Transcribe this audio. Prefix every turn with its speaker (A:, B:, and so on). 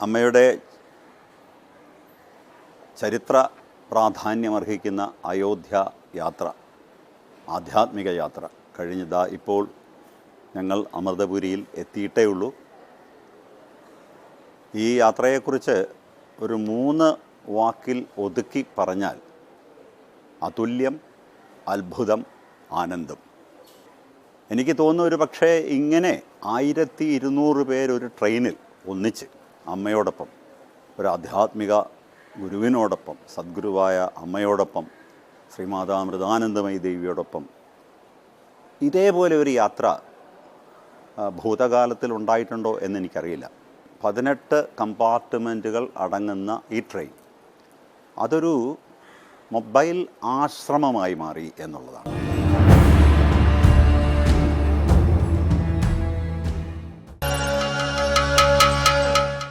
A: അമ്മയുടെ ചരിത്ര പ്രാധാന്യമർഹിക്കുന്ന അയോധ്യ യാത്ര, ആധ്യാത്മിക യാത്ര കഴിഞ്ഞതാ ഇപ്പോൾ ഞങ്ങൾ അമൃതപുരിയിൽ എത്തിയിട്ടേ ഉള്ളൂ. ഈ യാത്രയെക്കുറിച്ച് ഒരു 3 വാക്കിൽ ഒതുക്കി പറഞ്ഞാൽ അതുല്യം, അത്ഭുതം, ആനന്ദം. എനിക്ക് തോന്നുന്നു ഒരു പക്ഷേ ഇങ്ങനെ 1200 പേരൊരു ട്രെയിനിൽ ഒന്നിച്ച് അമ്മയോടൊപ്പം, ഒരു ആധ്യാത്മിക ഗുരുവിനോടൊപ്പം, സദ്ഗുരുവായ അമ്മയോടൊപ്പം, ശ്രീമാതാ അമൃതാനന്ദമയി ദേവിയോടൊപ്പം ഇതേപോലെ ഒരു യാത്ര ഭൂതകാലത്തിൽ ഉണ്ടായിട്ടുണ്ടോ എന്നെനിക്കറിയില്ല. 18 കമ്പാർട്ട്മെൻറ്റുകൾ അടങ്ങുന്ന ഈ ട്രെയിൻ അതൊരു മൊബൈൽ ആശ്രമമായി മാറി എന്നുള്ളതാണ്.